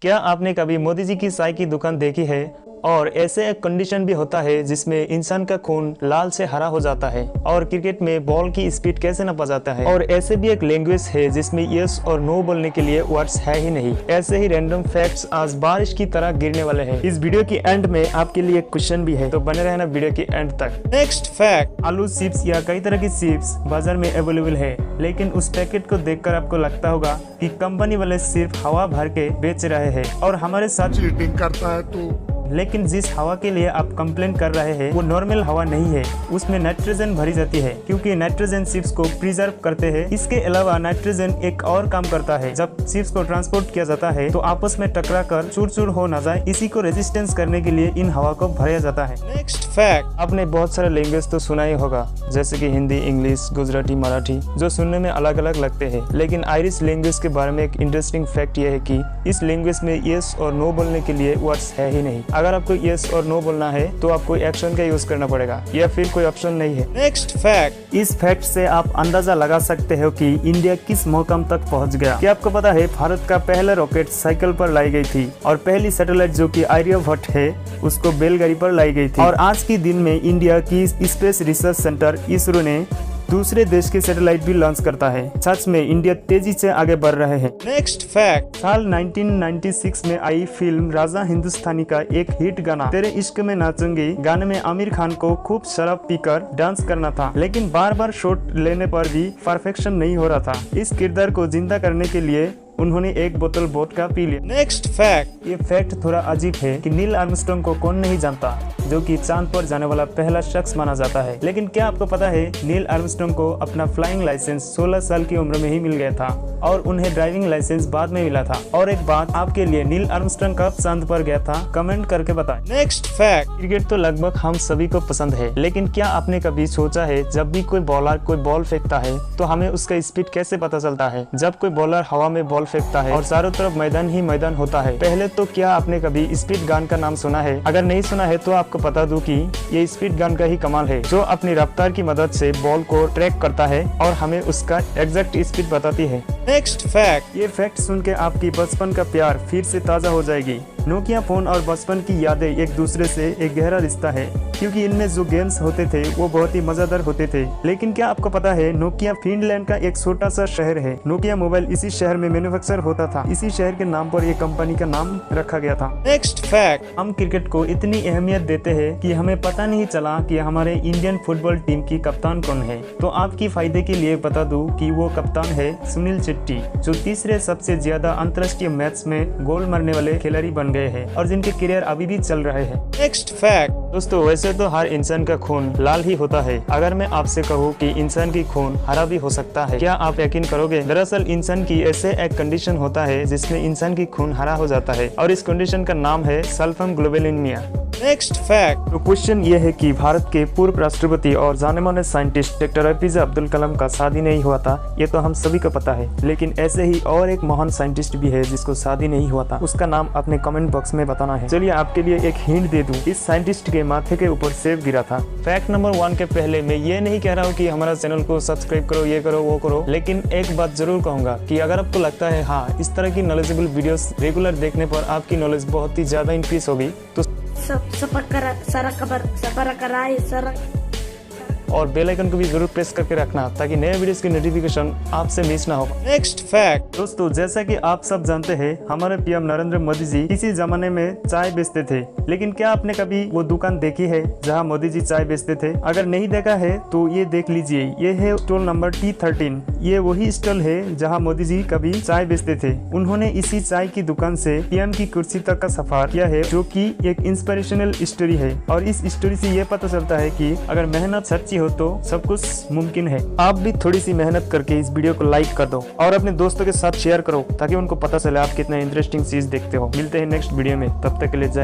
क्या आपने कभी मोदी जी की चाय की दुकान देखी है? और ऐसे एक कंडीशन भी होता है जिसमें इंसान का खून लाल से हरा हो जाता है। और क्रिकेट में बॉल की स्पीड कैसे नापा जाता है। और ऐसे भी एक लैंग्वेज है जिसमें यस और नो बोलने के लिए वर्ड्स है ही नहीं। ऐसे ही रैंडम फैक्ट्स आज बारिश की तरह गिरने वाले हैं। इस वीडियो की एंड में आपके लिए एक क्वेश्चन भी है, तो बने रहना वीडियो की एंड तक। नेक्स्ट फैक्ट, आलू चिप्स या कई तरह की चिप्स बाजार में अवेलेबल है, लेकिन उस पैकेट को देखकर आपको लगता होगा कि कंपनी वाले सिर्फ हवा भर के बेच रहे हैं और हमारे साथ चीटिंग करता है तो। लेकिन जिस हवा के लिए आप कंप्लेन कर रहे हैं वो नॉर्मल हवा नहीं है, उसमें नाइट्रोजन भरी जाती है, क्योंकि नाइट्रोजन चिप्स को प्रिजर्व करते हैं। इसके अलावा नाइट्रोजन एक और काम करता है, जब चिप्स को ट्रांसपोर्ट किया जाता है तो आपस में टकरा कर चूर चूर हो ना जाए, इसी को रेजिस्टेंस करने के लिए इन हवा को भरा जाता है। नेक्स्ट फैक्ट, आपने बहुत सारे लैंग्वेज तो सुना ही होगा, जैसे कि हिंदी, इंग्लिश, गुजराती, मराठी, जो सुनने में अलग अलग लगते हैं। लेकिन आयरिश लैंग्वेज के बारे में एक इंटरेस्टिंग फैक्ट यह है कि इस लैंग्वेज में यस और नो बोलने के लिए वर्ड्स है ही नहीं। अगर आपको यस और नो बोलना है तो आपको एक्शन का यूज करना पड़ेगा या फिर कोई ऑप्शन नहीं है। नेक्स्ट फैक्ट, इस फैक्ट से आप अंदाजा लगा सकते हो कि इंडिया किस मुकाम तक पहुंच गया। क्या आपको पता है भारत का पहला रॉकेट साइकिल पर लाई गई थी और पहली सैटेलाइट जो कि आर्यभट्ट है उसको बैलगाड़ी पर लाई गई थी। और आज के दिन में इंडिया की स्पेस रिसर्च सेंटर इसरो ने दूसरे देश के सैटेलाइट भी लॉन्च करता है। सच में इंडिया तेजी से आगे बढ़ रहे हैं। नेक्स्ट फैक्ट, साल 1996 में आई फिल्म राजा हिंदुस्तानी का एक हिट गाना तेरे इश्क में नाचूंगी गाने में आमिर खान को खूब शराब पीकर डांस करना था, लेकिन बार बार शॉट लेने पर भी परफेक्शन नहीं हो रहा था। इस किरदार को जिंदा करने के लिए उन्होंने एक बोतल वोडका पी लिया। नेक्स्ट फैक्ट, ये फैक्ट थोड़ा अजीब है कि नील आर्मस्ट्रांग को कौन नहीं जानता, जो कि चांद पर जाने वाला पहला शख्स माना जाता है। लेकिन क्या आपको पता है नील आर्मस्ट्रांग को अपना फ्लाइंग लाइसेंस 16 साल की उम्र में ही मिल गया था और उन्हें ड्राइविंग लाइसेंस बाद में मिला था। और एक बात आपके लिए, नील आर्मस्ट्रांग कब चांद पर गया था, कमेंट करके बताएं। नेक्स्ट फैक्ट, क्रिकेट तो लगभग हम सभी को पसंद है, लेकिन क्या आपने कभी सोचा है जब भी कोई बॉलर कोई बॉल फेंकता है तो हमें उसका स्पीड कैसे पता चलता है? जब कोई बॉलर हवा में बॉल फेंकता है और चारों तरफ मैदान ही मैदान होता है, पहले तो क्या आपने कभी स्पीड गन का नाम सुना है? अगर नहीं सुना है तो आपको बता दूं कि ये स्पीड गन का ही कमाल है, जो अपनी रफ्तार की मदद से बॉल को ट्रैक करता है और हमें उसका एग्जैक्ट स्पीड बताती है। नेक्स्ट फैक्ट, ये फैक्ट सुन के आपकी बचपन का प्यार फिर से ताजा हो जाएगी। नोकिया फोन और बचपन की यादें एक दूसरे से एक गहरा रिश्ता है, क्योंकि इनमें जो गेम्स होते थे वो बहुत ही मजेदार होते थे। लेकिन क्या आपको पता है नोकिया फिनलैंड का एक छोटा सा शहर है। नोकिया मोबाइल इसी शहर में मैन्युफैक्चर होता था, इसी शहर के नाम पर ये कंपनी का नाम रखा गया था। नेक्स्ट फैक्ट, हम क्रिकेट को इतनी अहमियत देते हैं कि हमें पता नहीं चला कि हमारे इंडियन फुटबॉल टीम की कप्तान कौन है। तो आपकी फायदे के लिए बता दूं कि वो कप्तान है सुनील शेट्टी, जो तीसरे सबसे ज्यादा अंतर्राष्ट्रीय मैच में गोल मारने वाले खिलाड़ी बन गए हैं और जिनके करियर अभी भी चल रहे हैं। नेक्स्ट फैक्ट, दोस्तों वैसे तो हर इंसान का खून लाल ही होता है। अगर मैं आपसे कहूँ कि इंसान की खून हरा भी हो सकता है, क्या आप यकीन करोगे? दरअसल इंसान की ऐसे एक कंडीशन होता है जिसमें इंसान की खून हरा हो जाता है और इस कंडीशन का नाम है सल्फम ग्लोबुलिनिमिया। नेक्स्ट फैक्ट, तो क्वेश्चन ये है कि भारत के पूर्व राष्ट्रपति और जाने माने scientist doctor APJ Abdul Kalam का शादी नहीं हुआ था, ये तो हम सभी को पता है। लेकिन ऐसे ही और एक महान साइंटिस्ट भी है जिसको शादी नहीं हुआ था, उसका नाम अपने कमेंट बॉक्स में बताना है। चलिए आपके लिए एक हिंट दे दूं, इस साइंटिस्ट के माथे के ऊपर सेब गिरा था। फैक्ट नंबर 1 के पहले मैं ये नहीं कह रहा हूँ कि हमारा चैनल को सब्सक्राइब करो, ये करो, वो करो, लेकिन एक बात जरूर कहूंगा कि अगर आपको लगता है हाँ इस तरह की नॉलेजेबल वीडियोस रेगुलर देखने पर आपकी नॉलेज बहुत ही ज्यादा इंक्रीज होगी तो और बेल आइकन को भी जरूर प्रेस करके रखना ताकि नए वीडियोस की नोटिफिकेशन आपसे मिस ना हो। नेक्स्ट फैक्ट, दोस्तों जैसा कि आप सब जानते हैं हमारे पीएम नरेंद्र मोदी जी किसी जमाने में चाय बेचते थे, लेकिन क्या आपने कभी वो दुकान देखी है जहां मोदी जी चाय बेचते थे? अगर नहीं देखा है तो ये देख लीजिए, ये है स्टॉल नंबर T13। ये वही स्टॉल है जहाँ मोदी जी कभी चाय बेचते थे। उन्होंने इसी चाय की दुकान से पीएम की कुर्सी तक का सफर किया है, जो की एक इंस्पिरेशनल स्टोरी है। और इस स्टोरी से ये पता चलता है कि अगर मेहनत सच्ची हो तो सब कुछ मुमकिन है। आप भी थोड़ी सी मेहनत करके इस वीडियो को लाइक कर दो और अपने दोस्तों के साथ शेयर करो ताकि उनको पता चले आप कितना इंटरेस्टिंग चीज देखते हो। मिलते हैं नेक्स्ट वीडियो में, तब तक के लिए जय।